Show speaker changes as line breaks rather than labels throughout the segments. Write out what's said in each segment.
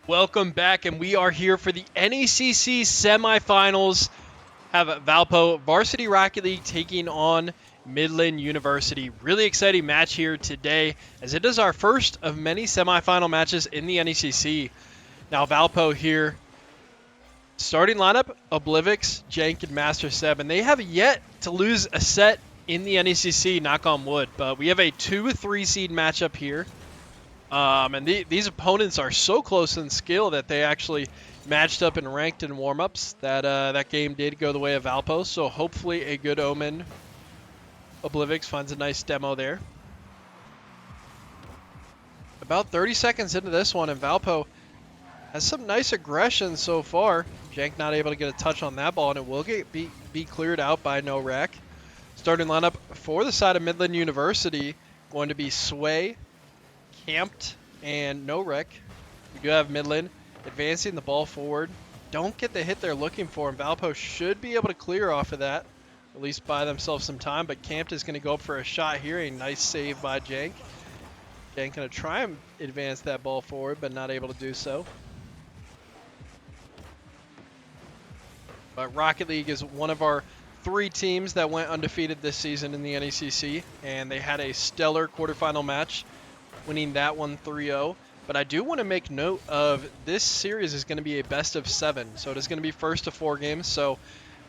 Welcome back, and we are here for the NECC semifinals. Have Valpo Varsity Rocket League taking on Midland University. Really exciting match here today, as it is our first of many semifinal matches in the NECC. Now Valpo here, starting lineup: Oblivix, Jank, and Master Seb, and they have yet to lose a set in the NECC. Knock on wood, but we have a 2-3 seed matchup here. And these opponents are so close in skill that they actually matched up and ranked in warm-ups. That game did go the way of Valpo, so hopefully a good omen. Oblivix finds a nice demo there. About 30 seconds into this one, and Valpo has some nice aggression so far. Jank not able to get a touch on that ball, and it will be cleared out by NECC. Starting lineup for the side of Midland University going to be Sway, Camped, and NECC. We do have Midland advancing the ball forward. Don't get the hit they're looking for, and Valpo should be able to clear off of that, at least buy themselves some time, but Camped is going to go up for a shot here. A nice save by Jank. Jank going to try and advance that ball forward, but not able to do so. But Rocket League is one of our 3 teams that went undefeated this season in the NECC, and they had a stellar quarterfinal match, winning that one 3-0. But I do want to make note of this series is going to be a best of 7. So it is going to be first of 4 games. So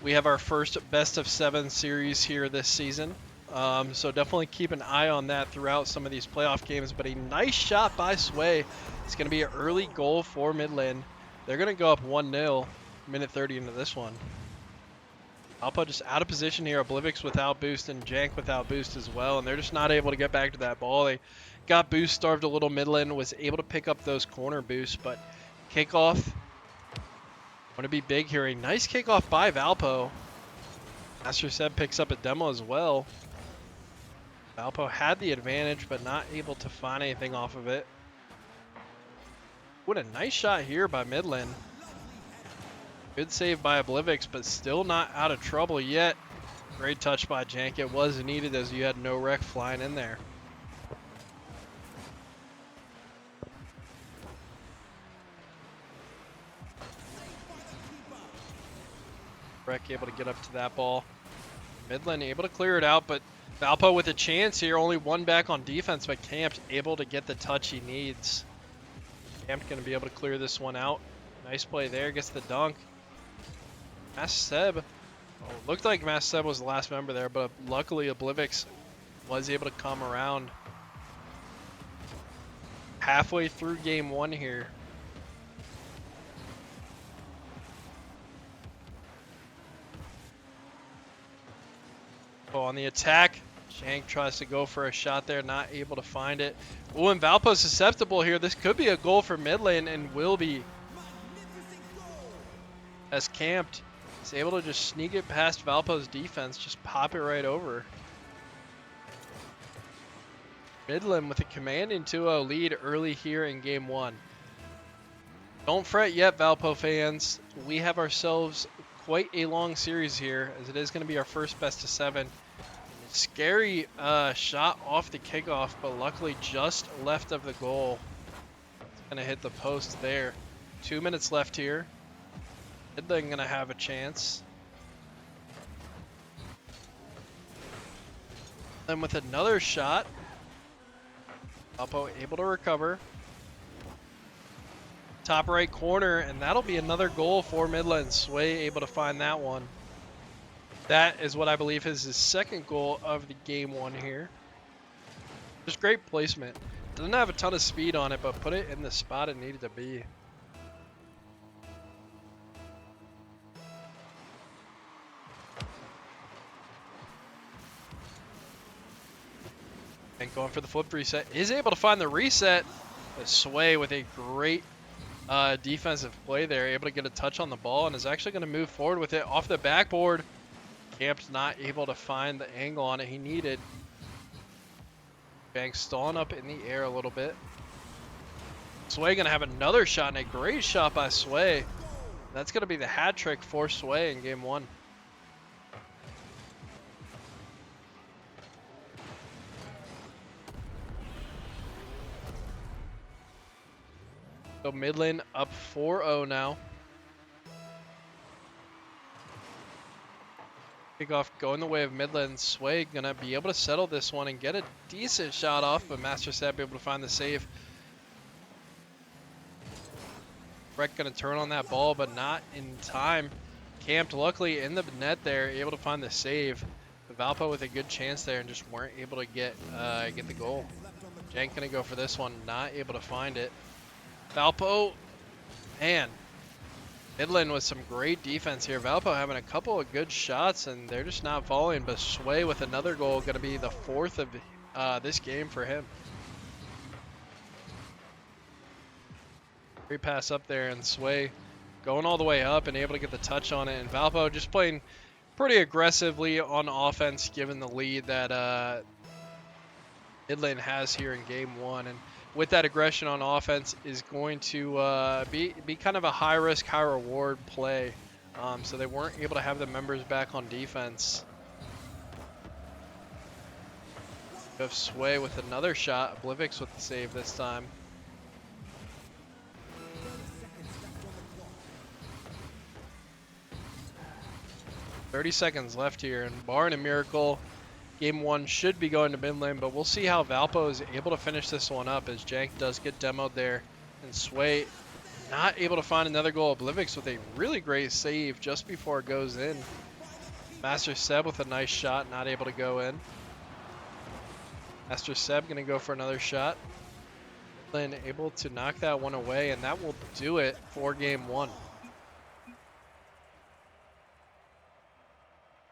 we have our first best of 7 series here this season. So definitely keep an eye on that throughout some of these playoff games. But a nice shot by Sway. It's going to be an early goal for Midland. They're going to go up 1-0, minute 30 into this one. Valpo just out of position here. Oblivix without boost and Jank without boost as well. And they're just not able to get back to that ball. They got boost starved a little. Midland was able to pick up those corner boosts, but kickoff going to be big here. A nice kickoff by Valpo. Master Seb picks up a demo as well. Valpo had the advantage, but not able to find anything off of it. What a nice shot here by Midland. Good save by Oblivix, but still not out of trouble yet. Great touch by Jank. It was needed as you had NECC flying in there. NECC able to get up to that ball. Midland able to clear it out, but Valpo with a chance here. Only one back on defense, but Camped able to get the touch he needs. Camped going to be able to clear this one out. Nice play there. Gets the dunk. Master Seb. Oh, looked like Master Seb was the last member there, but luckily Oblivix was able to come around. Halfway through game 1 here. Oh, on the attack, Jank tries to go for a shot there, not able to find it. Oh, and Valpo's susceptible here. This could be a goal for Midland and will be. As Camped is able to just sneak it past Valpo's defense, just pop it right over. Midland with a commanding 2-0 lead early here in game 1. Don't fret yet, Valpo fans. We have ourselves quite a long series here, as it is going to be our first best of 7. Scary shot off the kickoff, but luckily just left of the goal. It's going to hit the post there. 2 minutes left here. Midland going to have a chance. Then with another shot, Valpo able to recover. Top right corner, and that'll be another goal for Midland. Sway able to find that one. That is what I believe is his second goal of the game 1 here. Just great placement. Doesn't have a ton of speed on it, but put it in the spot it needed to be. And going for the flipped reset. Is able to find the reset. But Sway with a great defensive play there. Able to get a touch on the ball and is actually going to move forward with it off the backboard. Camp's not able to find the angle on it he needed. Banks stalling up in the air a little bit. Sway going to have another shot, and a great shot by Sway. That's going to be the hat trick for Sway in game 1. So Midland up 4-0 now. Kickoff going the way of Midland. Sway gonna be able to settle this one and get a decent shot off, but Master Seb able to find the save. Breck gonna turn on that ball, but not in time. Camped luckily in the net there, able to find the save. But Valpo with a good chance there and just weren't able to get the goal. Jank gonna go for this one, not able to find it. Valpo, man, Midland with some great defense here. Valpo having a couple of good shots and they're just not falling. But Sway with another goal, gonna be the 4th of this game for him. Great pass up there and Sway going all the way up and able to get the touch on it. And Valpo just playing pretty aggressively on offense given the lead that Midland has here in game 1. And with that aggression on offense is going to be kind of a high risk, high reward play. So they weren't able to have the members back on defense. We have Sway with another shot. Oblivix with the save this time. $30 seconds left here, and barring a miracle, game 1 should be going to Midland, but we'll see how Valpo is able to finish this one up as Jank does get demoed there. And Sway not able to find another goal. Oblivix with a really great save just before it goes in. Master Seb with a nice shot, not able to go in. Master Seb gonna go for another shot. Midland able to knock that one away, and that will do it for game 1.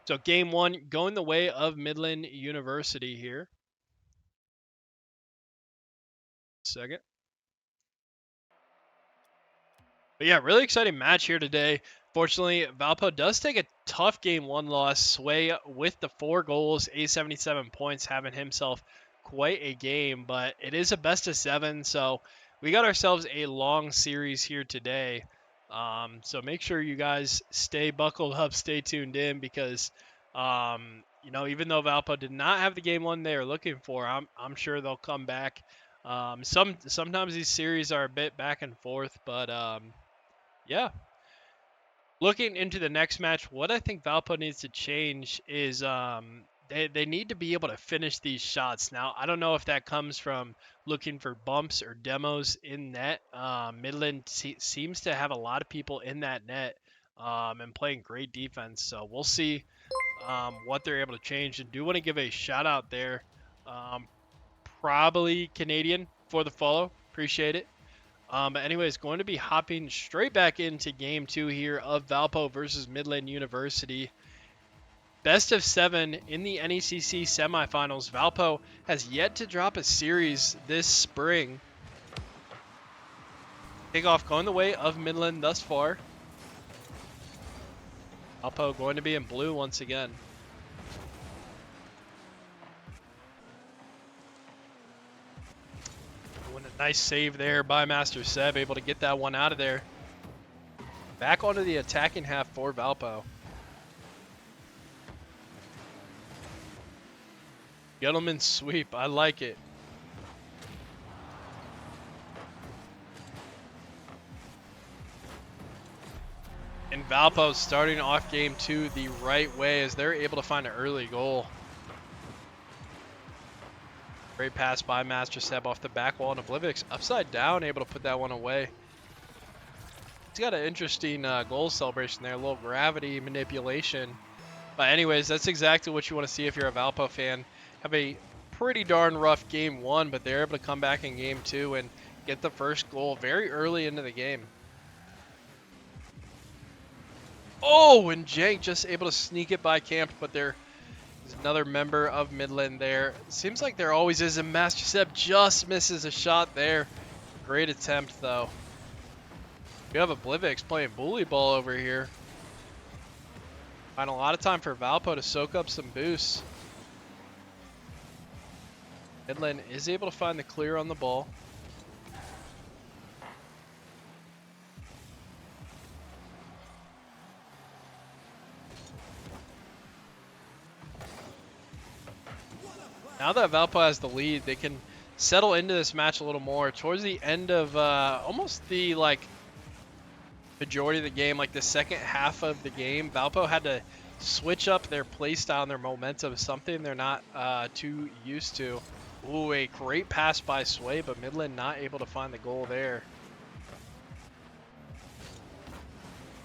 So game 1 going the way of Midland University here. Second. But yeah, really exciting match here today. Fortunately, Valpo does take a tough game 1 loss. Sway with the 4 goals, 877 points, having himself quite a game. But it is a best of 7, so we got ourselves a long series here today. So make sure you guys stay buckled up, stay tuned in, because you know, even though Valpo did not have the game 1 they are looking for, I'm sure they'll come back. Sometimes these series are a bit back and forth, but yeah. Looking into the next match, what I think Valpo needs to change is they need to be able to finish these shots. Now, I don't know if that comes from looking for bumps or demos in net. Midland seems to have a lot of people in that net and playing great defense. So we'll see what they're able to change. And do want to give a shout out there. Probably Canadian for the follow. Appreciate it. But anyways, going to be hopping straight back into game 2 here of Valpo versus Midland University. Best of 7 in the NECC semifinals. Valpo has yet to drop a series this spring. Kickoff going the way of Midland thus far. Valpo going to be in blue once again. Nice save there by Master Seb, able to get that one out of there. Back onto the attacking half for Valpo. Gentleman's sweep, I like it. And Valpo starting off game 2 the right way as they're able to find an early goal. Great pass by Master Seb off the back wall, and Oblivix upside down, able to put that one away. He's got an interesting goal celebration there, a little gravity manipulation. But anyways, that's exactly what you want to see if you're a Valpo fan. Have a pretty darn rough game 1, but they're able to come back in game 2 and get the first goal very early into the game. Oh, and Jank just able to sneak it by Camp, but there's another member of Midland there. Seems like there always is, and Master Seb just misses a shot there. Great attempt, though. We have Oblivix playing bully ball over here. Find a lot of time for Valpo to soak up some boosts. Midland is able to find the clear on the ball. Now that Valpo has the lead, they can settle into this match a little more. Towards the end of almost the majority of the game, like the second half of the game, Valpo had to switch up their play style and their momentum, something they're not too used to. Ooh, a great pass by Sway, but Midland not able to find the goal there.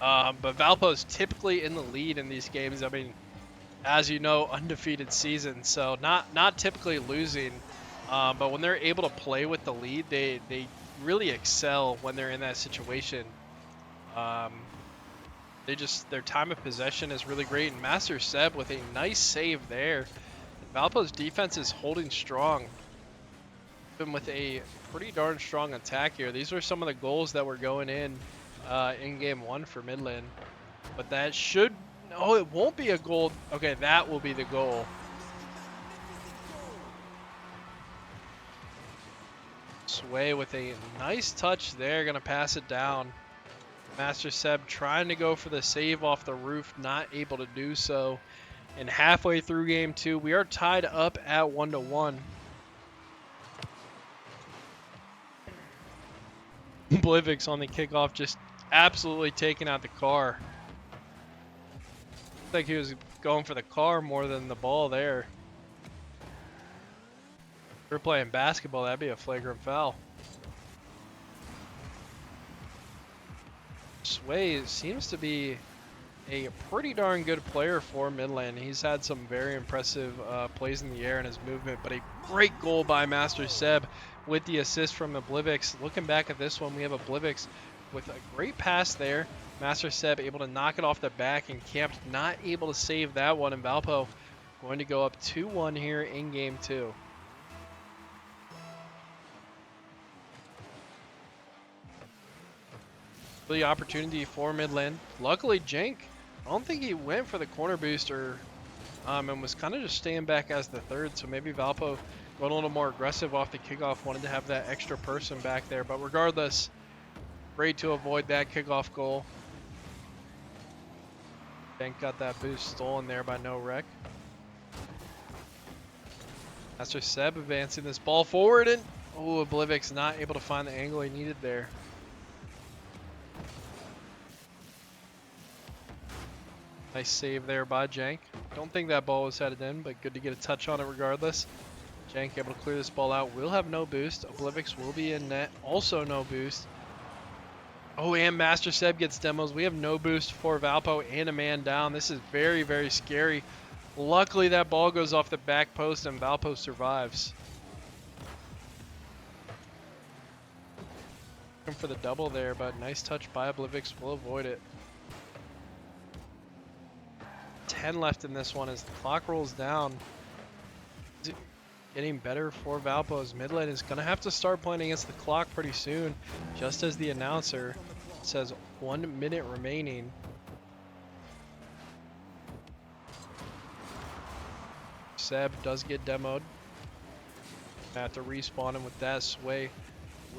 But Valpo's typically in the lead in these games. I mean, as you know, undefeated season, so not typically losing. But when they're able to play with the lead, they really excel when they're in that situation. Their time of possession is really great, and Master Seb with a nice save there. Valpo's defense is holding strong, even with a pretty darn strong attack here. These were some of the goals that were going in game one for Midland, but that should, oh, it won't be a goal. Okay, that will be the goal. Sway with a nice touch there, gonna pass it down. Master Seb trying to go for the save off the roof, not able to do so. And halfway through game two, we are tied up at 1-1. Blivix on the kickoff, just absolutely taking out the car. I think he was going for the car more than the ball there. If we're playing basketball, that'd be a flagrant foul. Sway seems to be a pretty darn good player for Midland. He's had some very impressive plays in the air in his movement, but a great goal by Master Seb with the assist from the Blivix. Looking back at this one, we have a Blivix with a great pass there. Master Seb able to knock it off the back, and Camped not able to save that one. And Valpo going to go up 2-1 here in game two. The opportunity for Midland. Luckily, Jank, I don't think he went for the corner booster and was kind of just staying back as the third. So maybe Valpo going a little more aggressive off the kickoff, wanted to have that extra person back there. But regardless, great to avoid that kickoff goal. Jank got that boost stolen there by No Rec. Master Seb advancing this ball forward, and oh, Oblivix not able to find the angle he needed there. Nice save there by Jank. Don't think that ball was headed in, but good to get a touch on it regardless. Jank able to clear this ball out. Will have no boost. Oblivix will be in net. Also no boost. Oh, and Master Seb gets demos. We have no boost for Valpo and a man down. This is very, very scary. Luckily, that ball goes off the back post and Valpo survives. Looking for the double there, but nice touch by Oblivix. Will avoid it. 10 left in this one as the clock rolls down. Getting better for Valpo as Midland is going to have to start playing against the clock pretty soon, just as the announcer says 1 minute remaining. Seb does get demoed. Have to respawn him with that. Sway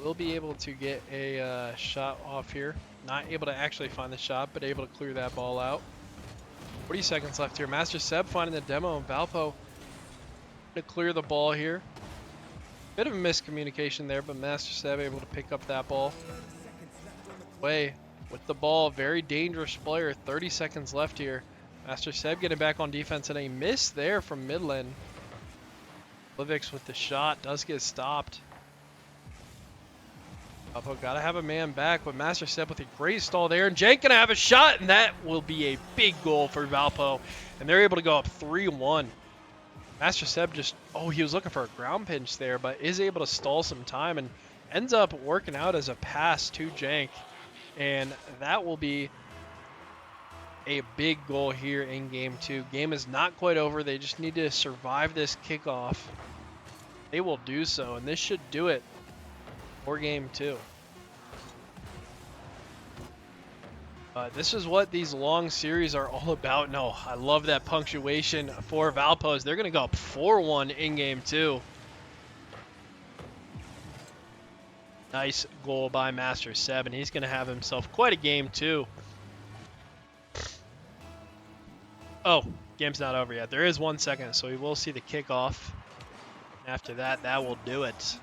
will be able to get a shot off here. Not able to actually find the shot, but able to clear that ball out. 40 seconds left here. Master Seb finding the demo, and Valpo to clear the ball here. Bit of a miscommunication there, but Master Seb able to pick up that ball. Way with the ball, very dangerous player. 30 seconds left here. Master Seb getting back on defense, and a miss there from Midland. Livix with the shot does get stopped. Valpo gotta have a man back, but Master Seb with a great stall there, and Jank gonna have a shot, and that will be a big goal for Valpo, and they're able to go up 3-1. Master Seb just, oh, he was looking for a ground pinch there, but is able to stall some time and ends up working out as a pass to Jank, and that will be a big goal here in game two. Game is not quite over. They just need to survive this kickoff. They will do so, and this should do it for game two. This is what these long series are all about. No, I love that punctuation for Valpo. They're going to go up 4-1 in game two. Nice goal by Master Seb, and he's going to have himself quite a game too. Oh, game's not over yet. There is 1 second, so we will see the kickoff. After that, that will do it.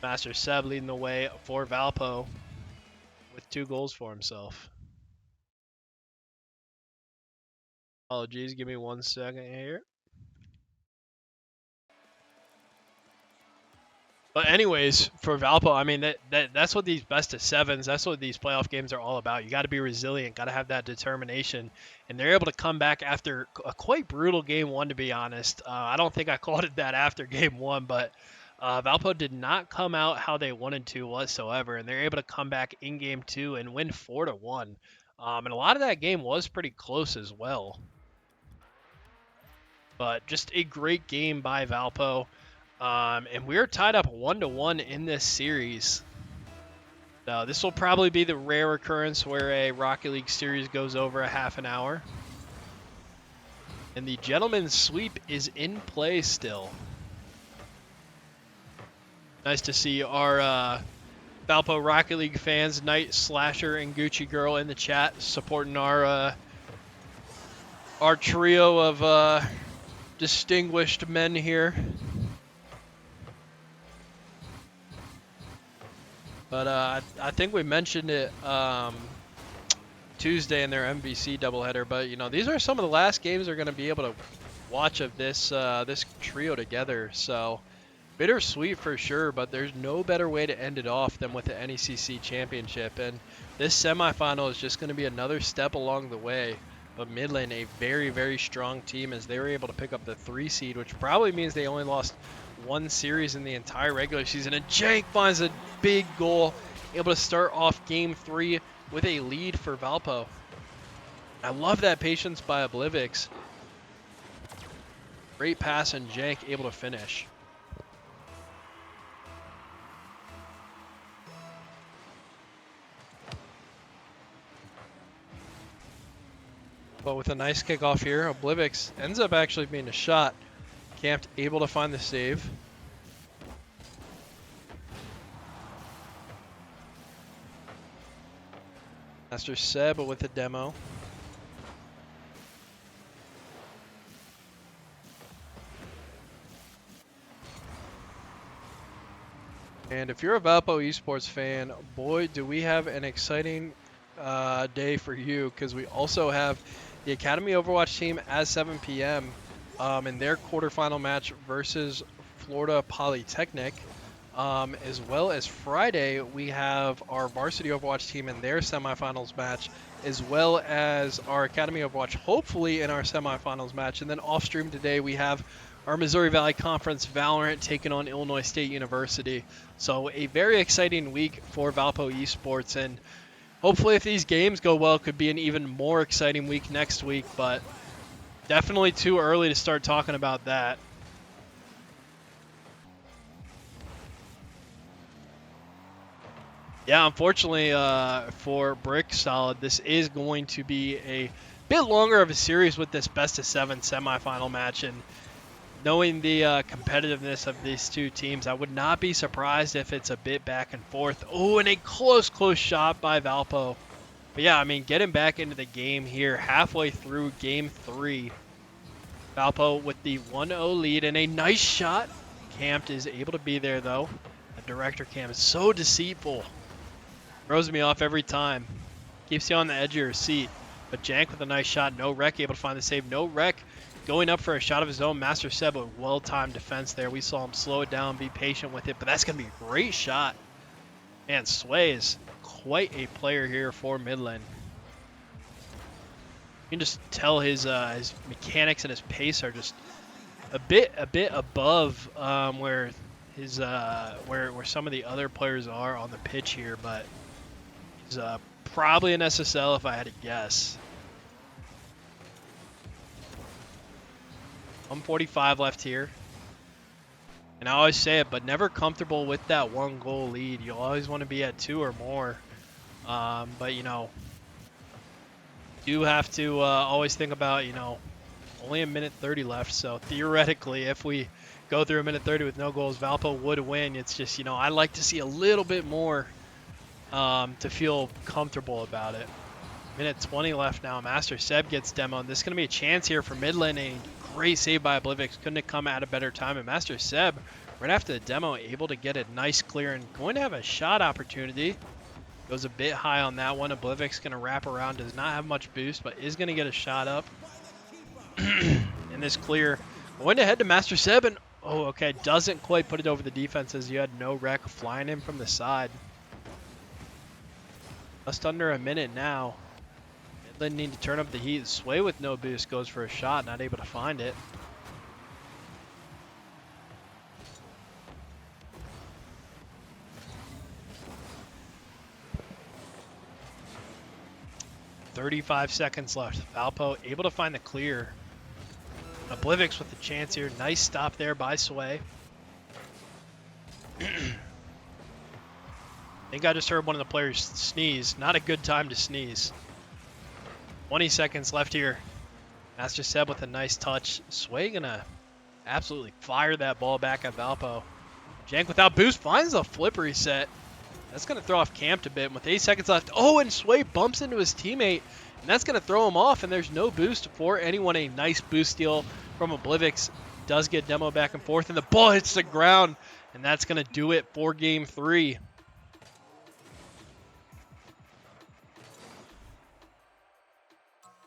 Master Seb leading the way for Valpo with 2 goals for himself. Apologies, give me 1 second here. But anyways, for Valpo, I mean that's what these best of sevens, that's what these playoff games are all about. You got to be resilient, got to have that determination, and they're able to come back after a quite brutal game 1. To be honest, I don't think I called it that after game 1, but Valpo did not come out how they wanted to whatsoever, and they're able to come back in game 2 and win 4-1. And a lot of that game was pretty close as well. But just a great game by Valpo. And we're tied up 1-1 in this series. So this will probably be the rare occurrence where a Rocket League series goes over a half an hour. And the gentleman's sweep is in play still. Nice to see our Valpo Rocket League fans, Night Slasher and Gucci Girl, in the chat supporting our trio of distinguished men here. But I think we mentioned it Tuesday in their MVC doubleheader. But you know, these are some of the last games they're going to be able to watch of this this trio together. So bittersweet for sure. But there's no better way to end it off than with the NECC championship. And this semifinal is just going to be another step along the way. But Midland, a very, very strong team, as they were able to pick up the 3 seed, which probably means they only lost 1 series in the entire regular season. And Jank finds a big goal, able to start off game 3 with a lead for Valpo. I love that patience by Oblivix. Great pass, and Jank able to finish. But with a nice kickoff here, Oblivix ends up actually being a shot. Camped able to find the save. Master Seb with a demo. And if you're a Valpo esports fan, boy, do we have an exciting day for you, because we also have the Academy Overwatch team at 7 p.m. In their quarterfinal match versus Florida Polytechnic. As well as Friday, we have our varsity Overwatch team in their semifinals match, as well as our Academy Overwatch hopefully in our semifinals match. And then off stream today, we have our Missouri Valley Conference Valorant taking on Illinois State University. So a very exciting week for Valpo esports, and hopefully if these games go well, it could be an even more exciting week next week, but definitely too early to start talking about that. Yeah, unfortunately for Brick Solid, this is going to be a bit longer of a series with this best of 7 semifinal match, and knowing the competitiveness of these two teams, I would not be surprised if it's a bit back and forth. Oh, and a close shot by Valpo. But yeah, I mean, getting back into the game here halfway through game 3. Valpo with the 1-0 lead, and a nice shot. Camped is able to be there, though. The director cam is so deceitful. Throws me off every time. Keeps you on the edge of your seat. But Jank with a nice shot. No wreck able to find the save. No wreck going up for a shot of his own. Master Seb with well-timed defense there. We saw him slow it down, be patient with it. But that's going to be a great shot. Man, Sway is quite a player here for Midland. You can just tell his mechanics and his pace are just a bit above where his where some of the other players are on the pitch here, but he's probably an SSL if I had to guess. 1:45 left here. And I always say it, but never comfortable with that 1-goal lead. You'll always want to be at 2 or more. But, you know, you have to always think about, you know, only a minute 30 left. So theoretically, if we go through a minute 30 with no goals, Valpo would win. It's just, you know, I like to see a little bit more to feel comfortable about it. Minute 20 left now. Master Seb gets demoed. This is going to be a chance here for Midland. A great save by Oblivix. Couldn't have come at a better time. And Master Seb, right after the demo, able to get a nice clear and going to have a shot opportunity. Goes a bit high on that one. Oblivix going to wrap around. Does not have much boost, but is going to get a shot up. And this clear going to head to Master Seb. And, oh, okay. Doesn't quite put it over the defense as you had no wreck flying in from the side. Just under a minute now. Midland need to turn up the heat. Sway with no boost goes for a shot. Not able to find it. .35 seconds left. Valpo able to find the clear. Oblivix with the chance here. Nice stop there by Sway. I think I just heard one of the players sneeze. Not a good time to sneeze. 20 seconds left here. Master Seb with a nice touch. Sway gonna absolutely fire that ball back at Valpo. Jank without boost finds a flip reset. That's going to throw off Camped a bit. And with 8 seconds left, oh, and Sway bumps into his teammate. And that's going to throw him off, and there's no boost for anyone. A nice boost steal from Oblivix. Does get demo back and forth, and the ball hits the ground. And that's going to do it for Game 3.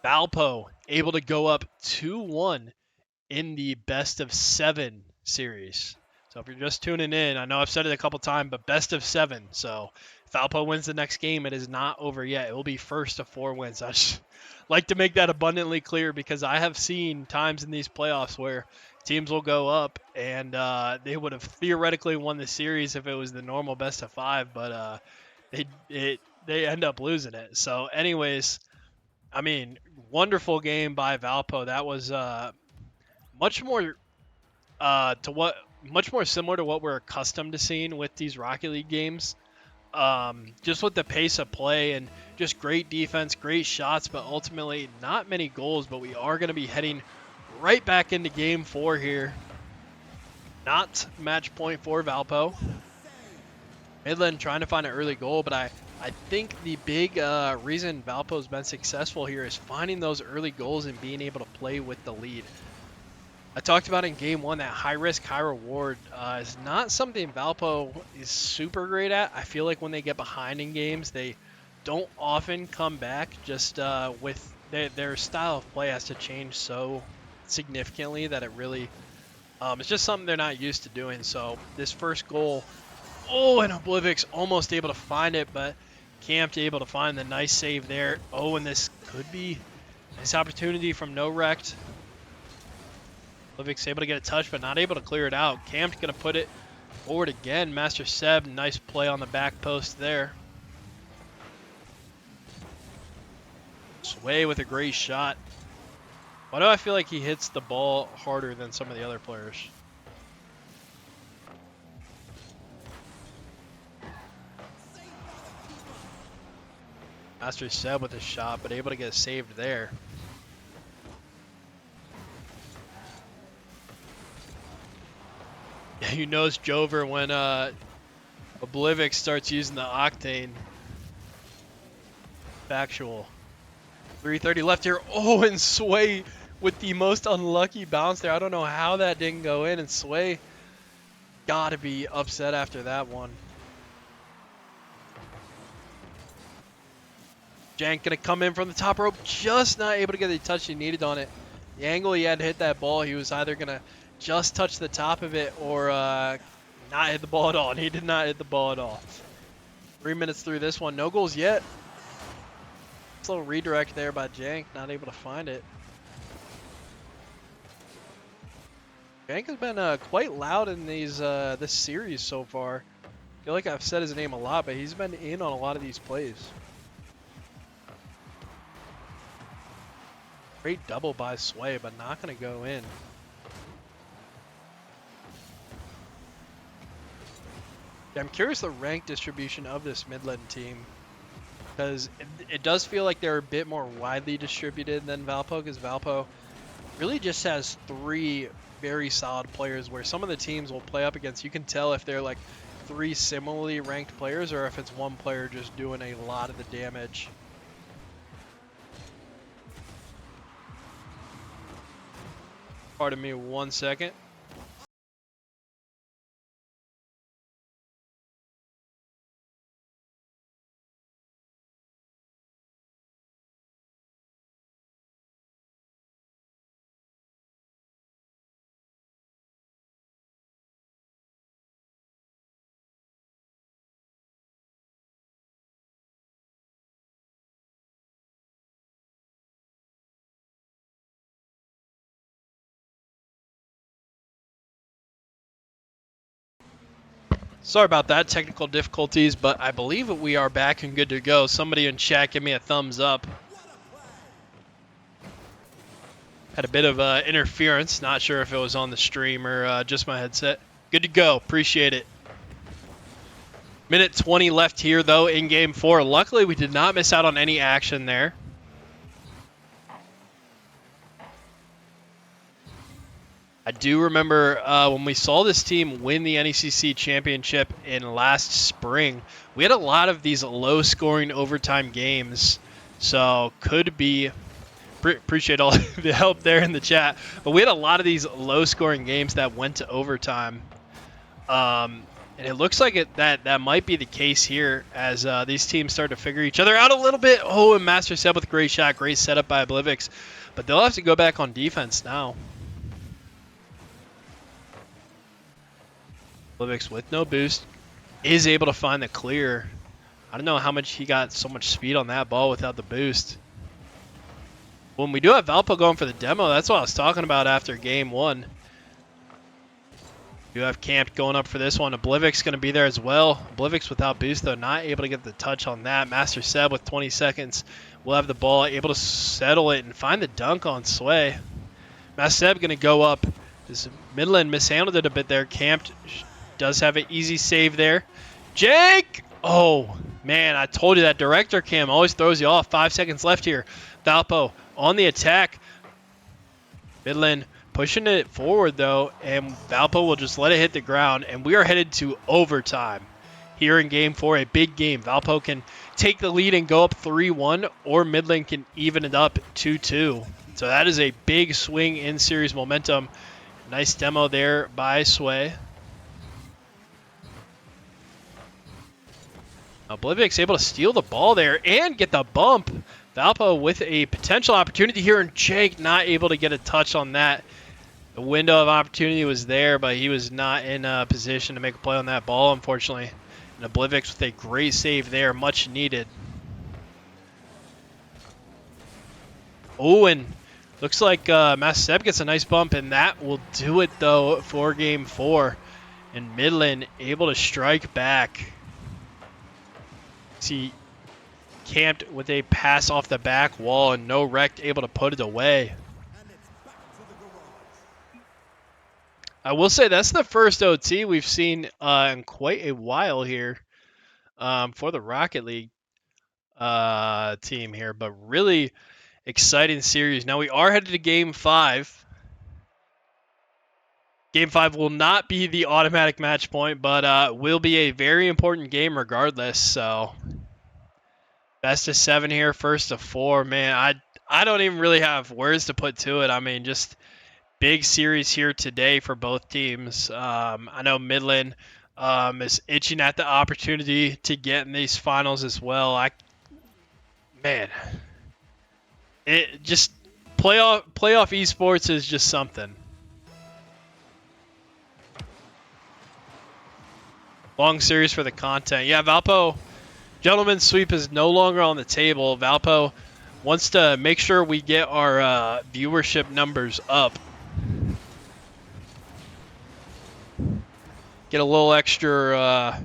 Valpo able to go up 2-1 in the best of 7 series. So if you're just tuning in, I know I've said it a couple times, but best of 7. So if Valpo wins the next game, it is not over yet. It will be first of 4 wins. I just like to make that abundantly clear because I have seen times in these playoffs where teams will go up and they would have theoretically won the series if it was the normal best of 5, but they end up losing it. So anyways, I mean, wonderful game by Valpo. That was much more similar to what we're accustomed to seeing with these Rocket League games. Just with the pace of play and just great defense, great shots, but ultimately not many goals. But we are going to be heading right back into Game 4 here. Not match point for Valpo. Midland trying to find an early goal, but I think the big reason Valpo's been successful here is finding those early goals and being able to play with the lead. I talked about in Game 1 that high risk, high reward is not something Valpo is super great at. I feel like when they get behind in games, they don't often come back. Just with their style of play has to change so significantly that it really, it's just something they're not used to doing. So this first goal, oh, and Oblivix almost able to find it, but Camped able to find the nice save there. Oh, and this could be a nice opportunity from no wrecked. Oblivix able to get a touch, but not able to clear it out. Camped going to put it forward again. Master Seb, nice play on the back post there. Sway with a great shot. Why do I feel like he hits the ball harder than some of the other players? Master Seb with a shot, but able to get saved there. Yeah, you know it's Jover when Oblivix starts using the Octane. Factual. 3:30 left here. Oh, and Sway with the most unlucky bounce there. I don't know how that didn't go in, and Sway gotta be upset after that one. Jank gonna come in from the top rope, just not able to get the touch he needed on it. The angle he had to hit that ball, he was either gonna just touch the top of it or not hit the ball at all, and he did not hit the ball at all. 3 minutes through this one, no goals yet. It's a little redirect there by Jank, not able to find it. Jank has been quite loud in these this series so far. I feel like I've said his name a lot, but he's been in on a lot of these plays. Great double by Sway, but not going to go in. I'm curious the rank distribution of this Midland team, because it does feel like they're a bit more widely distributed than Valpo, because Valpo really just has 3 very solid players where some of the teams will play up against. You can tell if they're like 3 similarly ranked players or if it's one player just doing a lot of the damage. Pardon me 1 second. Sorry about that, technical difficulties, but I believe we are back and good to go. Somebody in chat give me a thumbs up. Had a bit of interference, not sure if it was on the stream or just my headset. Good to go, appreciate it. Minute 20 left here though in game 4. Luckily we did not miss out on any action there. I do remember when we saw this team win the NECC championship in last spring, we had a lot of these low-scoring overtime games, so could be, appreciate all the help there in the chat, but we had a lot of these low-scoring games that went to overtime, and it looks like that might be the case here as these teams start to figure each other out a little bit. Oh, and Master Seb with a great shot, great setup by Oblivix, but they'll have to go back on defense now. Oblivix with no boost is able to find the clear. I don't know how much he got so much speed on that ball without the boost. When we do have Valpo going for the demo, that's what I was talking about after game 1. You have Camp going up for this one. Oblivix going to be there as well. Oblivix without boost though, not able to get the touch on that. Master Seb with 20 seconds will have the ball, able to settle it and find the dunk on Sway. Master Seb going to go up. This Midland mishandled it a bit there. Camp does have an easy save there. Jake! Oh, man, I told you that director cam always throws you off. 5 seconds left here. Valpo on the attack. Midland pushing it forward, though, and Valpo will just let it hit the ground, and we are headed to overtime here in Game 4, a big game. Valpo can take the lead and go up 3-1, or Midland can even it up 2-2. So that is a big swing in series momentum. Nice demo there by Sway. Oblivix able to steal the ball there and get the bump. Valpo with a potential opportunity here, and Jake not able to get a touch on that. The window of opportunity was there, but he was not in a position to make a play on that ball, unfortunately. And Oblivix with a great save there, much needed. Oh, and looks like Master Seb gets a nice bump, and that will do it, though, for Game 4. And Midland able to strike back. See, Camped with a pass off the back wall and no wreck able to put it away. I will say that's the first OT we've seen in quite a while here for the Rocket League team here, but really exciting series. Now we are headed to Game 5. Game 5 will not be the automatic match point, but will be a very important game regardless, so... Best of 7 here, first of 4. Man, I don't even really have words to put to it. I mean, just big series here today for both teams. I know Midland is itching at the opportunity to get in these finals as well. Man, it just playoff esports is just something. Long series for the content. Yeah, Valpo. Gentleman's sweep is no longer on the table. Valpo wants to make sure we get our viewership numbers up. Get a little extra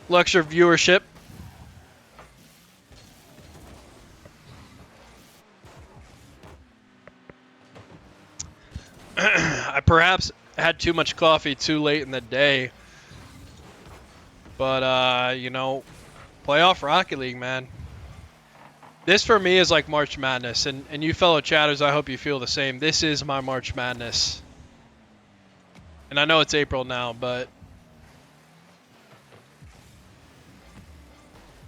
viewership. I perhaps had too much coffee too late in the day. But, you know, playoff Rocket League, man. This for me is like March Madness, and you fellow chatters, I hope you feel the same. This is my March Madness. And I know it's April now, but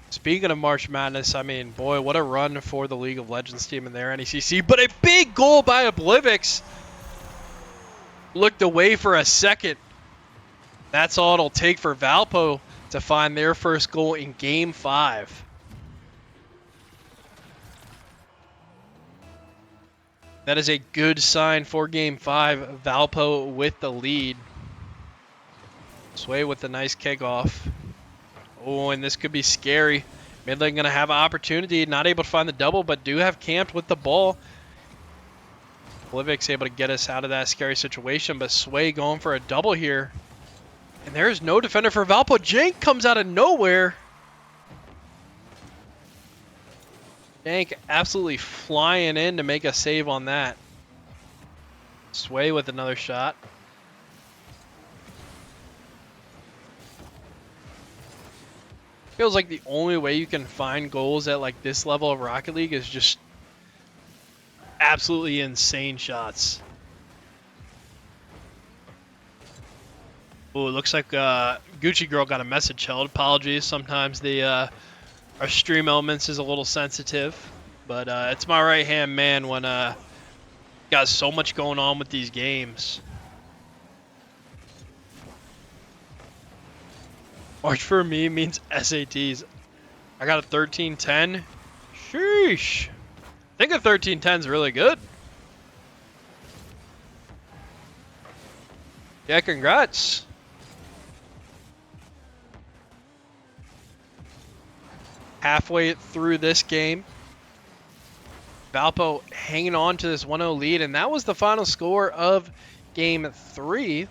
speaking of March Madness, I mean, boy, what a run for the League of Legends team in their NECC, but a big goal by Oblivix. looked away for a second. That's all it'll take for Valpo to find their first goal in Game 5. That is a good sign for Game 5. Valpo with the lead. Sway with a nice kickoff. Oh, and this could be scary. Midland going to have an opportunity. Not able to find the double, but do have camped with the ball. Blivic's able to get us out of that scary situation, but Sway going for a double here. And there's no defender for Valpo. Jank comes out of nowhere. Jank absolutely flying in to make a save on that. Sway with another shot. Feels like the only way you can find goals at like this level of Rocket League is just absolutely insane shots. Oh, it looks like Gucci Girl got a message held. Apologies. Sometimes the our stream elements is a little sensitive, but it's my right hand man when got so much going on with these games. March for me means SATs. I got a 1310. Sheesh. I think a 1310 is really good. Yeah, congrats. Halfway through this game, Valpo hanging on to this 1-0 lead, and that was the final score of Game 3,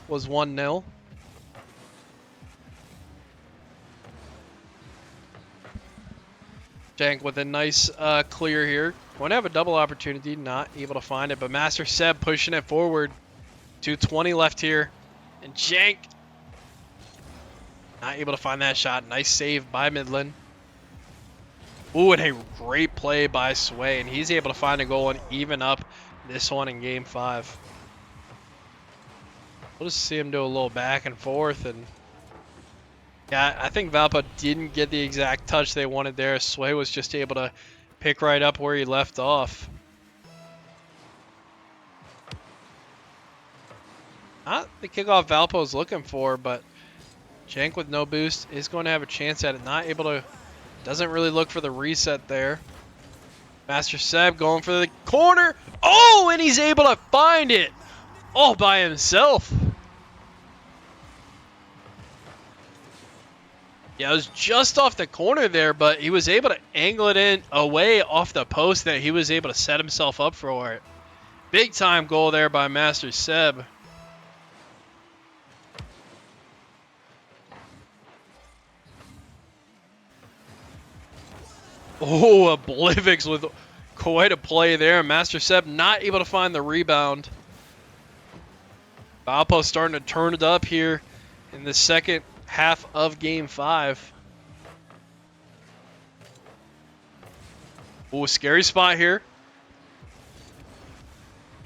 was 1-0. Jank with a nice clear here. Going to have a double opportunity, not able to find it, but Master Seb pushing it forward. 2:20 left here, and Jank not able to find that shot. Nice save by Midland. Ooh, and a great play by Sway, and he's able to find a goal and even up this one in Game 5. We'll just see him do a little back and forth, and yeah, I think Valpo didn't get the exact touch they wanted there. Sway was just able to pick right up where he left off. Not the kickoff Valpo's looking for, but Jank with no boost is going to have a chance at it. Not able to, doesn't really look for the reset there. Master Seb going for the corner. Oh, and he's able to find it all by himself. Yeah, it was just off the corner there, but he was able to angle it in away off the post that he was able to set himself up for it. Big time goal there by Master Seb. Oh, Oblivious with quite a play there. Master Seb not able to find the rebound. Valpo starting to turn it up here in the second half of Game 5. Oh, scary spot here.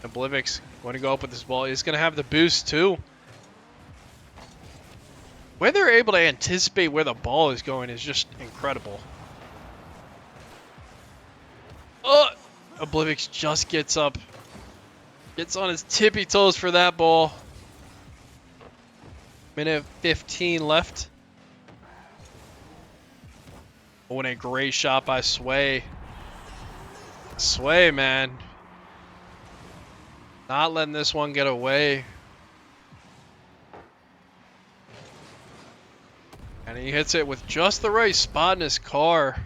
Oblivious going to go up with this ball. He's going to have the boost too. When they're able to anticipate where the ball is going is just incredible. Oh, Oblivious just gets up. Gets on his tippy toes for that ball. Minute 15 left. Oh, and a great shot by Sway. Sway, man. Not letting this one get away. And he hits it with just the right spot in his car.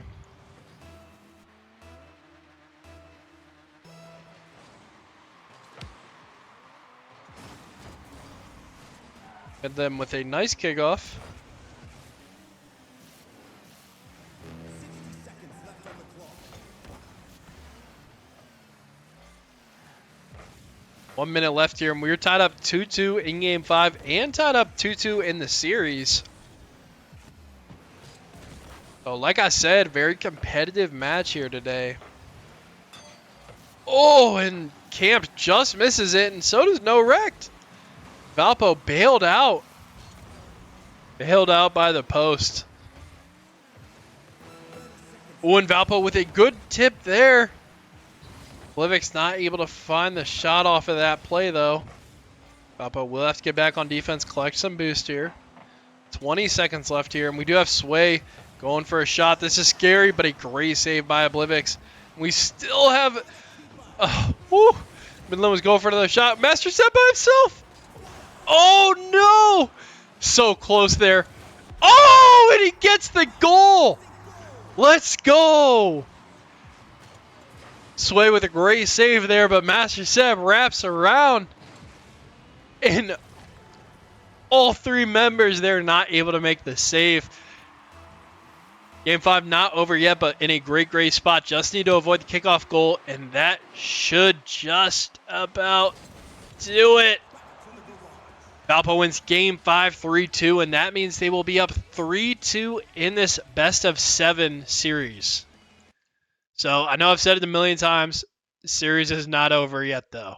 And then with a nice kickoff. One minute left here, and we're tied up 2-2 in Game 5 and tied up 2-2 in the series. So like I said, very competitive match here today. Oh, and Camp just misses it, and so does No Wrecked. Valpo bailed out. Bailed out by the post. Oh, and Valpo with a good tip there. Blivic's not able to find the shot off of that play, though. Valpo will have to get back on defense, collect some boost here. 20 seconds left here, and we do have Sway going for a shot. This is scary, but a great save by Oblivix. We still have... woo! Midland was going for another shot. Master set by himself! Oh, no! So close there. Oh, and he gets the goal! Let's go! Sway with a great save there, but Master Seb wraps around. And all three members there not able to make the save. Game 5 not over yet, but in a great spot. Just need to avoid the kickoff goal, and that should just about do it. Valpo wins Game 5 3-2, and that means they will be up 3-2 in this best-of-7 series. So I know I've said it a million times. The series is not over yet, though.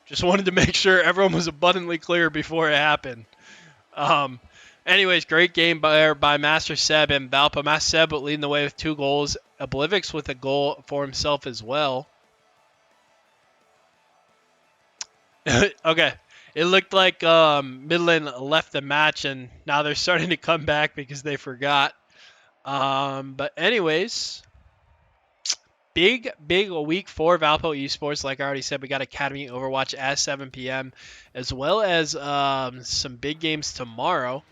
Just wanted to make sure everyone was abundantly clear before it happened. Anyways, great game by Master Seb and Valpo. Master Seb leading the way with 2 goals. Oblivix with a goal for himself as well. Okay. It looked like Midland left the match, and now they're starting to come back because they forgot. But anyways, big week for Valpo Esports. Like I already said, we got Academy Overwatch at 7 p.m. as well as some big games tomorrow.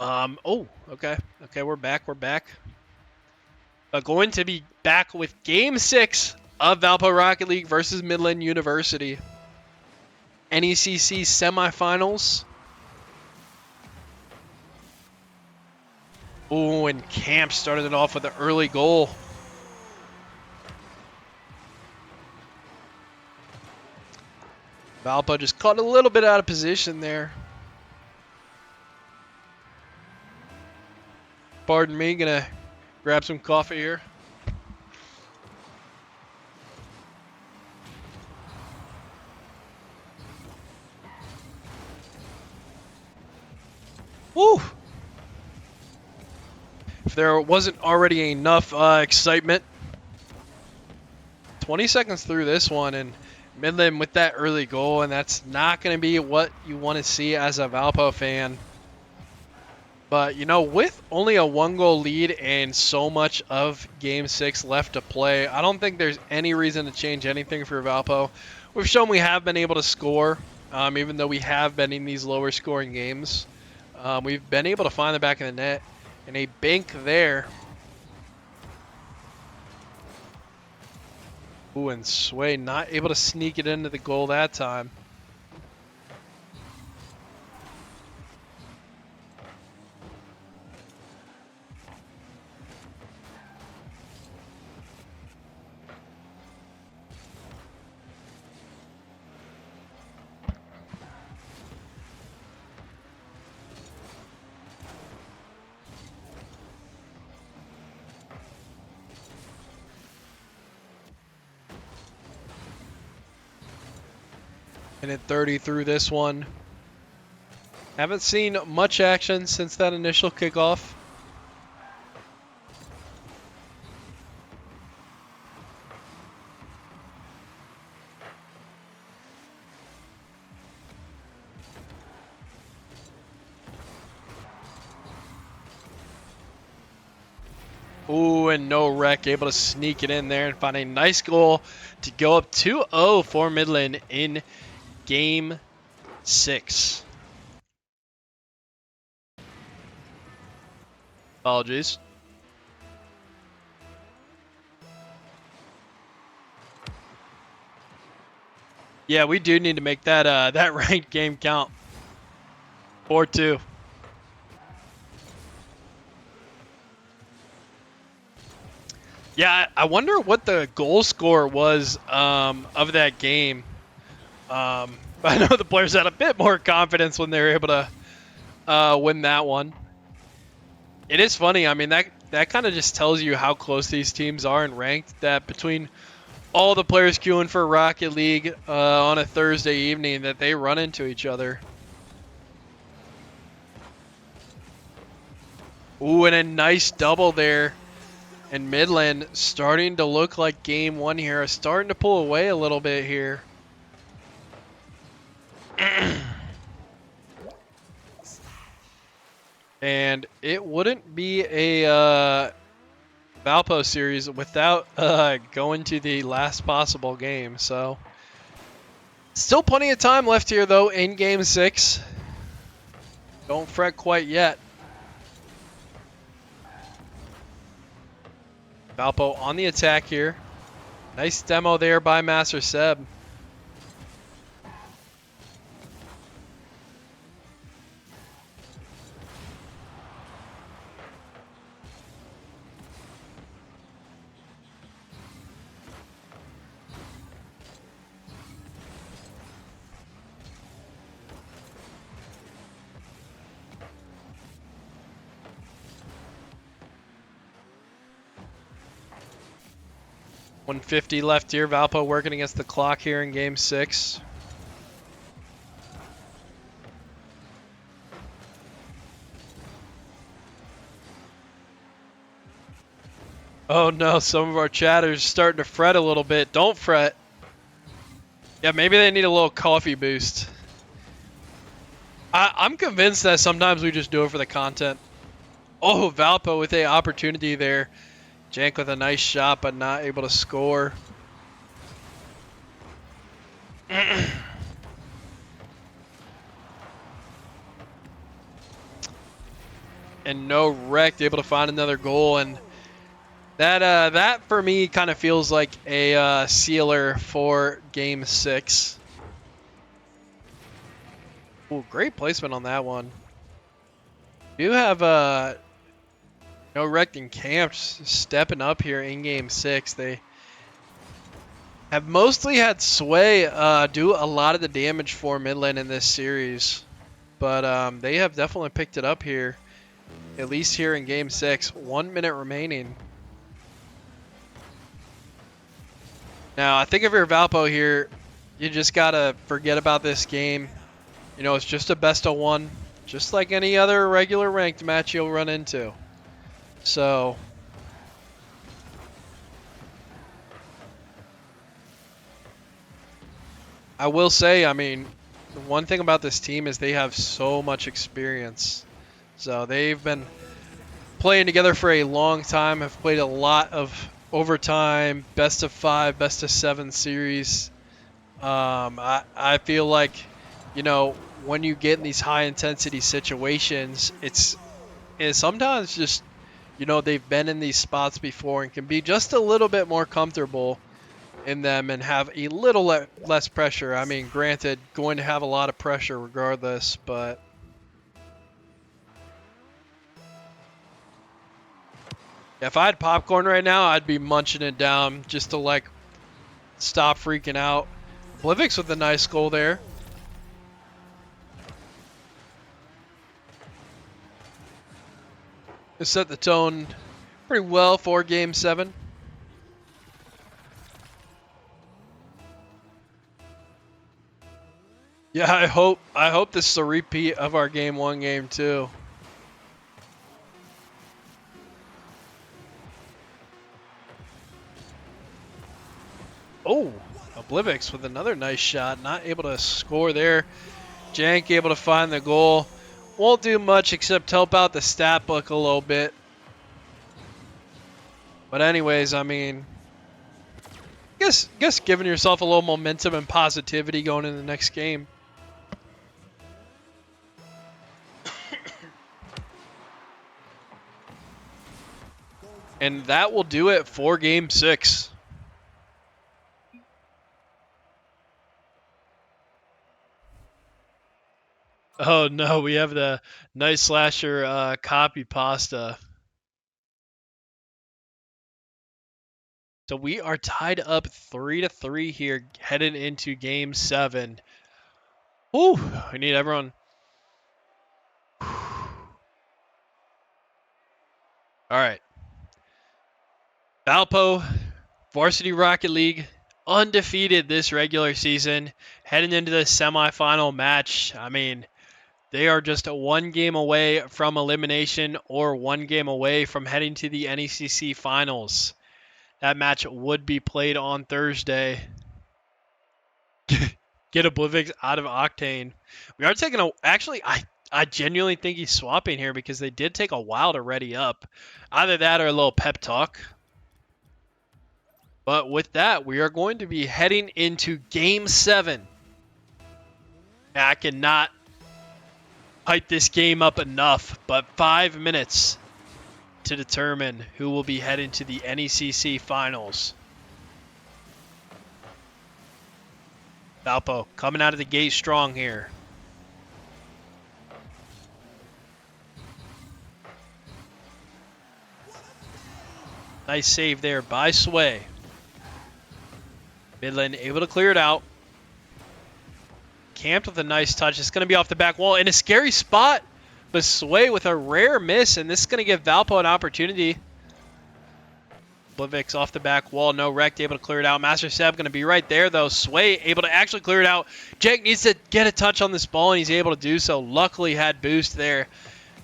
Okay, we're back. Going to be back with Game 6 of Valpo Rocket League versus Midland University. NECC Semifinals. Oh, and Camp started it off with an early goal. Valpo just caught a little bit out of position there. Pardon me, gonna grab some coffee here. Woo! If there wasn't already enough excitement. 20 seconds through this one, and Midland with that early goal, and that's not going to be what you want to see as a Valpo fan. But, you know, with only a 1-goal lead and so much of Game 6 left to play, I don't think there's any reason to change anything for Valpo. We've shown we have been able to score, even though we have been in these lower scoring games. We've been able to find the back of the net, and a bank there. Ooh, and Sway not able to sneak it into the goal that time. And at 30 through this one. Haven't seen much action since that initial kickoff. Ooh, and no wreck, able to sneak it in there and find a nice goal to go up 2-0 for Midland in Game 6. Apologies. Yeah, we do need to make that that ranked game count. 4-2. Yeah, I wonder what the goal score was of that game. I know the players had a bit more confidence when they were able to win that one. It is funny. I mean, that kind of just tells you how close these teams are in ranked. That between all the players queuing for Rocket League on a Thursday evening, that they run into each other. Ooh, and a nice double there And Midland starting to look like game one here, starting to pull away a little bit here. And it wouldn't be a Valpo series without going to the last possible game. So still plenty of time left here though in game 6. Don't fret quite yet. Valpo on the attack here. Nice demo there by Master Seb. .150 left here. Valpo working against the clock here in game 6. Oh no, some of our chatters starting to fret a little bit. Don't fret. Yeah, maybe they need a little coffee boost. I'm convinced that sometimes we just do it for the content. Oh, Valpo with a opportunity there. Jank with a nice shot, but not able to score. And no wrecked, able to find another goal, and that for me kind of feels like a sealer for game 6. Ooh, great placement on that one. Do have no wrecked and camps stepping up here in game 6. They have mostly had Sway do a lot of the damage for Midland in this series, but they have definitely picked it up here, at least here in game 6. 1 minute remaining. Now, I think if you're Valpo here, you just gotta forget about this game. You know, it's just a best of 1, just like any other regular ranked match you'll run into. So I will say, I mean, the one thing about this team is they have so much experience. So they've been playing together for a long time, have played a lot of overtime, best of 5, best of 7 series. I feel like, you know, when you get in these high intensity situations, it's sometimes just, you know, they've been in these spots before and can be just a little bit more comfortable in them and have a little less pressure. I mean, granted, going to have a lot of pressure regardless, but if I had popcorn right now, I'd be munching it down just to, like, stop freaking out. Blivix with a nice goal there. It set the tone pretty well for game 7. Yeah, I hope this is a repeat of our game 1, game 2. Oh, Oblivix with another nice shot. Not able to score there. Jank able to find the goal. Won't do much except help out the stat book a little bit. But anyways, I mean, guess giving yourself a little momentum and positivity going into the next game. And that will do it for game 6. Oh no, we have the nice slasher copy pasta. So we are tied up 3-3 here, headed into game 7. Ooh, we need everyone. All right. Valpo, Varsity Rocket League, undefeated this regular season, heading into the semifinal match. I mean, They are just one game away from elimination or one game away from heading to the NECC Finals. That match would be played on Thursday. Get Oblivix out of Octane. We are taking a... Actually, I genuinely think he's swapping here because they did take a while to ready up. Either that or a little pep talk. But with that, we are going to be heading into Game 7. I cannot hype this game up enough, but 5 minutes to determine who will be heading to the NECC Finals. Valpo coming out of the gate strong here. Nice save there by Sway. Midland able to clear it out. Camped with a nice touch. It's going to be off the back wall in a scary spot. But Sway with a rare miss, and this is going to give Valpo an opportunity. Oblivix off the back wall. No wreck, able to clear it out. Master Seb going to be right there, though. Sway able to actually clear it out. Jake needs to get a touch on this ball, and he's able to do so. Luckily had boost there.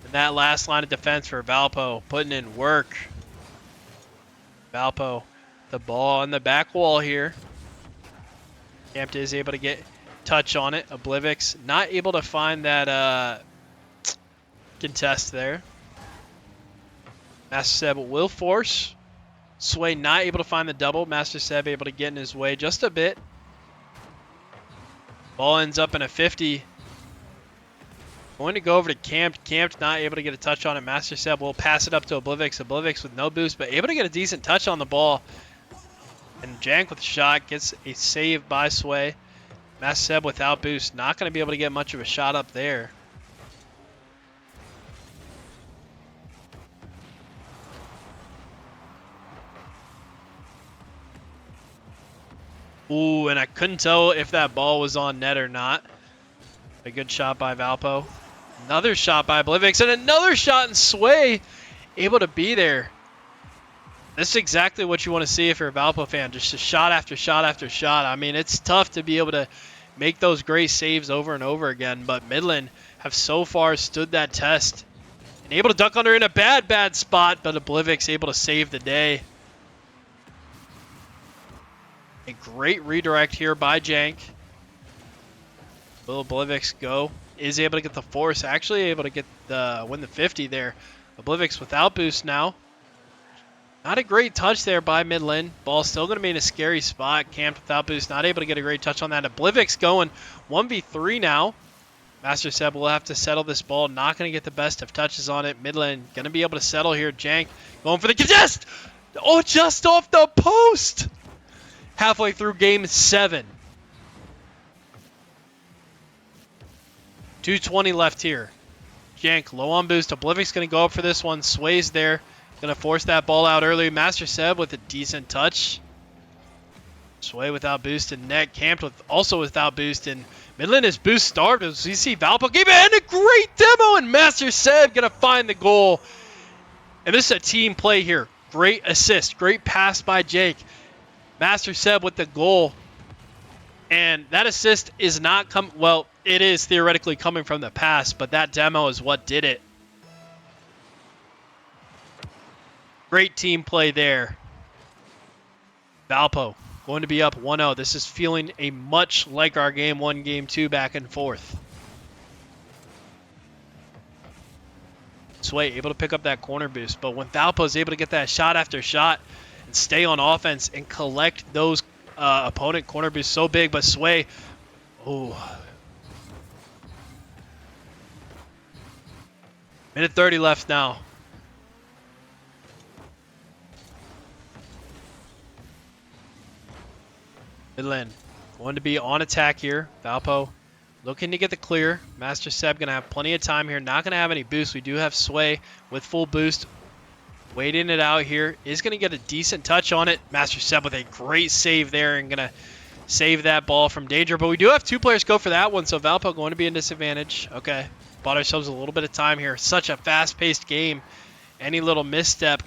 And that last line of defense for Valpo, putting in work. Valpo, the ball on the back wall here. Camped is able to get touch on it. Oblivix not able to find that contest there. Master Seb will force. Sway not able to find the double. Master Seb able to get in his way just a bit. Ball ends up in a 50. Going to go over to Camped. Camped not able to get a touch on it. Master Seb will pass it up to Oblivix. Oblivix with no boost, but able to get a decent touch on the ball. And Jank with a shot gets a save by Sway. Master Seb without boost. Not going to be able to get much of a shot up there. Ooh, and I couldn't tell if that ball was on net or not. A good shot by Valpo. Another shot by Oblivix, and another shot in Sway. Able to be there. This is exactly what you want to see if you're a Valpo fan. Just a shot after shot after shot. I mean, it's tough to be able to make those great saves over and over again, but Midland have so far stood that test. And able to duck under in a bad spot, but Oblivix able to save the day. A great redirect here by Jank. Will Oblivix go? Is able to get the force. Actually able to get the win the 50 there. Oblivix without boost now. Not a great touch there by Midland. Ball still going to be in a scary spot. Camped without boost. Not able to get a great touch on that. Oblivix going 1v3 now. Master Seb will have to settle this ball. Not going to get the best of touches on it. Midland going to be able to settle here. Jank going for the contest. Oh, just off the post. Halfway through game 7. 2:20 left here. Jank low on boost. Oblivix going to go up for this one. Sway's there. Going to force that ball out early. Master Seb with a decent touch. Sway without boost and net. Camped with also without boost. And Midland is boost starved. As you see Valpo game and a great demo. And Master Seb going to find the goal. And this is a team play here. Great assist. Great pass by Jake. Master Seb with the goal. And that assist is not well, it is theoretically coming from the pass, but that demo is what did it. Great team play there. Valpo going to be up 1-0. This is feeling a much like our game 1, game 2 back and forth. Sway able to pick up that corner boost, but when Valpo is able to get that shot after shot and stay on offense and collect those opponent corner boosts so big, but Sway, oh. Minute 30 left now. Midland going to be on attack here. Valpo looking to get the clear. Master Seb going to have plenty of time here. Not going to have any boost. We do have Sway with full boost. Waiting it out here. Is going to get a decent touch on it. Master Seb with a great save there and going to save that ball from danger. But we do have 2 players go for that one, so Valpo going to be in disadvantage. Okay. Bought ourselves a little bit of time here. Such a fast-paced game. Any little misstep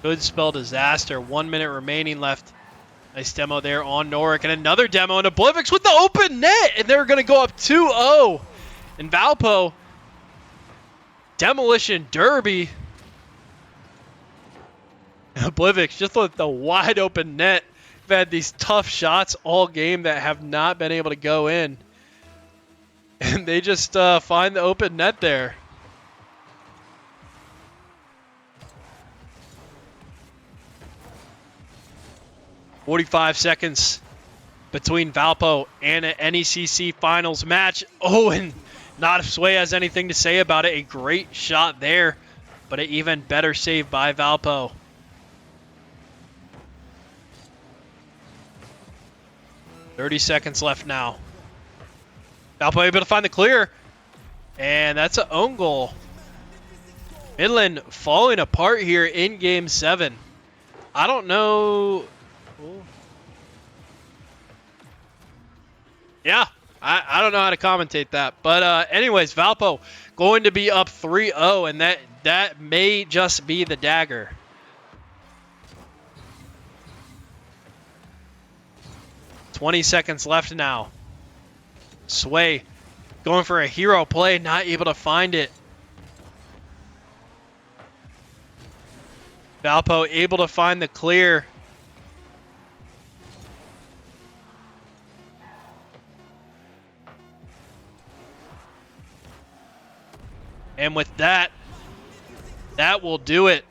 could spell disaster. 1 minute remaining left. Nice demo there on Norick. And another demo. And Oblivix with the open net. And they're going to go up 2-0. And Valpo, demolition derby. Oblivic just with the wide open net. We've had these tough shots all game that have not been able to go in. And they just find the open net there. "45 seconds between Valpo and an NECC Finals match. Oh, and not if Sway has anything to say about it. A great shot there, but an even better save by Valpo. "30 seconds left now. Valpo able to find the clear, and that's an own goal. Midland falling apart here in Game 7. I don't know. Ooh. Yeah, I don't know how to commentate that. But anyways, Valpo going to be up 3-0, and that may just be the dagger. "20 seconds left now. Sway going for a hero play, not able to find it. Valpo able to find the clear. And with that will do it.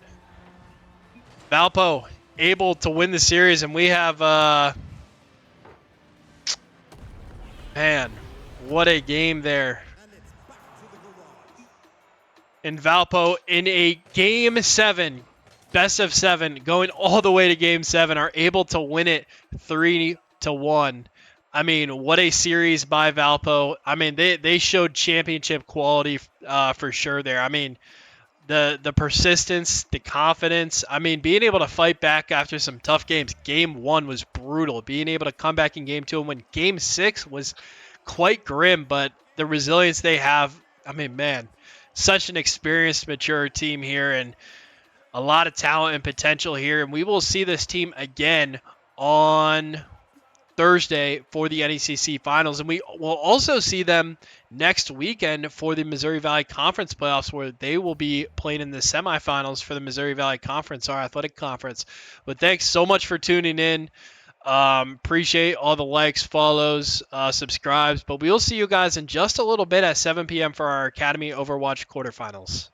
Valpo able to win the series, and we have, man, what a game there. And Valpo in a Game 7, best of 7, going all the way to Game 7, are able to win it 3-1. I mean, what a series by Valpo. I mean, they showed championship quality for sure there. I mean, the persistence, the confidence. I mean, being able to fight back after some tough games. Game 1 was brutal. Being able to come back in Game 2 and win Game 6 was quite grim, but the resilience they have, I mean, man, such an experienced, mature team here, and a lot of talent and potential here. And we will see this team again on Thursday for the NECC Finals, and we will also see them next weekend for the Missouri Valley Conference playoffs, where they will be playing in the semifinals for the Missouri Valley Conference, our athletic conference. But thanks so much for tuning in. Appreciate all the likes, follows, subscribes, but we'll see you guys in just a little bit at 7 p.m. for our Academy Overwatch quarterfinals.